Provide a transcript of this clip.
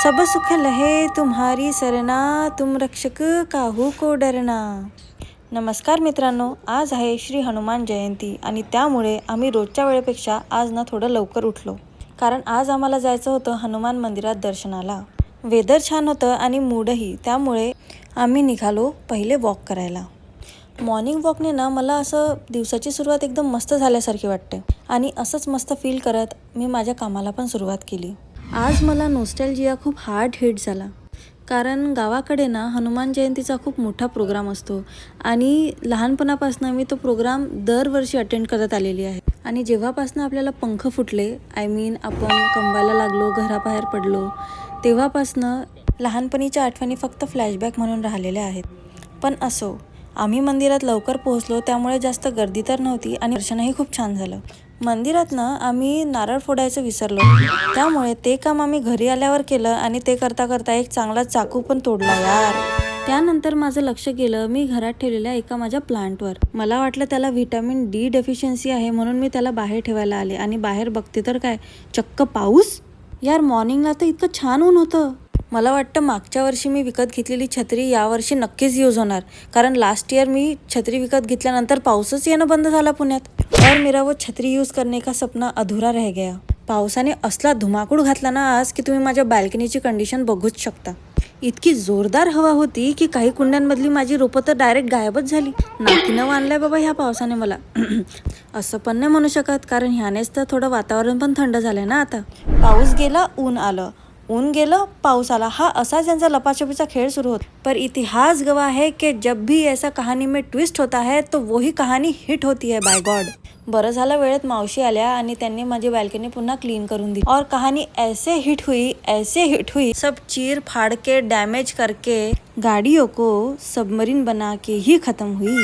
सब सुख लहे तुम्हारी सरना, तुम रक्षक काहू को डरना. नमस्कार मित्रांनो, आज आहे श्री हनुमान जयंती आणि त्यामुळे आम्ही रोजच्या वेळेपेक्षा आज ना थोडं लवकर उठलो, कारण आज आम्हाला जायचं होतं हनुमान मंदिरात दर्शनाला. वेदर छान होतं आणि मूडही, त्यामुळे आम्ही निघालो पहिले वॉक करायला. मॉर्निंग वॉकने ना मला असं दिवसाची सुरुवात एकदम मस्त झाल्यासारखी वाटते आणि असंच मस्त फील करत मी माझ्या कामाला पण सुरुवात केली. आज मला नॉस्टॅल्जिया खूप हार्ड हिट झाला, कारण गावाकडे ना हनुमान जयंतीचा खूप मोठा प्रोग्राम असतो आणि लहानपणापासून मी तो प्रोग्राम दरवर्षी अटेंड करत आलेली आहे. आणि जेव्हापासून आपल्याला पंख फुटले, आपण कमवायला लागलो, घराबाहेर पडलो, तेव्हापासनं लहानपणीच्या आठवणी फक्त फ्लॅशबॅक म्हणून राहिलेल्या आहेत. पण असो, आम्ही मंदिरात लवकर पोहोचलो, त्यामुळे जास्त गर्दी तर नव्हती आणि दर्शनही खूप छान झालं. मंदिरात ना आम्ही नारळ फोडायचं विसरलो, त्यामुळे ते काम आम्ही घरी आल्यावर केलं आणि ते करता करता एक चांगला चाकू पण तोडला यार. त्यानंतर माझं लक्ष गेलं मी घरात ठेवलेल्या एका माझ्या प्लांटवर. मला वाटलं त्याला व्हिटॅमिन डी डेफिशियन्सी आहे, म्हणून मी त्याला बाहेर ठेवायला आले आणि बाहेर बघते तर काय, चक्क पाऊस. यार मॉर्निंगला तर इतकं छान ऊन होतं. मला वाटतं मागच्या वर्षी मी विकत घेतलेली छत्री यावर्षी नक्कीच यूज होणार, कारण लास्ट इयर मी छत्री विकत घेतल्यानंतर पाऊसच येणं बंद झाला पुण्यात. और मेरा वो छत्री यूज करने का सपना अधुरा रह गया. पावसाने असला धुमाकूळ घातला ना आज की तुम्ही माझ्या बाल्कनीची कंडिशन बघूच शकता. इतकी जोरदार हवा होती की काही कुंड्यांमधली माझी रोपं तर डायरेक्ट गायबच झाली. नाकीनं आणलंय बाबा ह्या पावसाने मला. असं पण नाही म्हणू शकत, कारण ह्यानेच तर थोडं वातावरण पण थंड झालंय ना आता. पाऊस गेला, ऊन आलं, ऊन गेलं, पाऊस आला, हा असाच यांचा लपाछपीचा खेळ सुरू होता. पर इतिहास गवाह है कि जब भी ऐसा कहानी में ट्विस्ट होता है तो वही कहानी हिट होती है बाय गॉड. बरं झालं वेळेत मावशी आल्या आणि त्यांनी माझी बाल्कनी पुन्हा क्लीन करून दिली. और कहानी ऐसे हिट हुई, सब चीर फाड़ के डैमेज करके गाड़ियों को सबमरीन बना के ही खत्म हुई.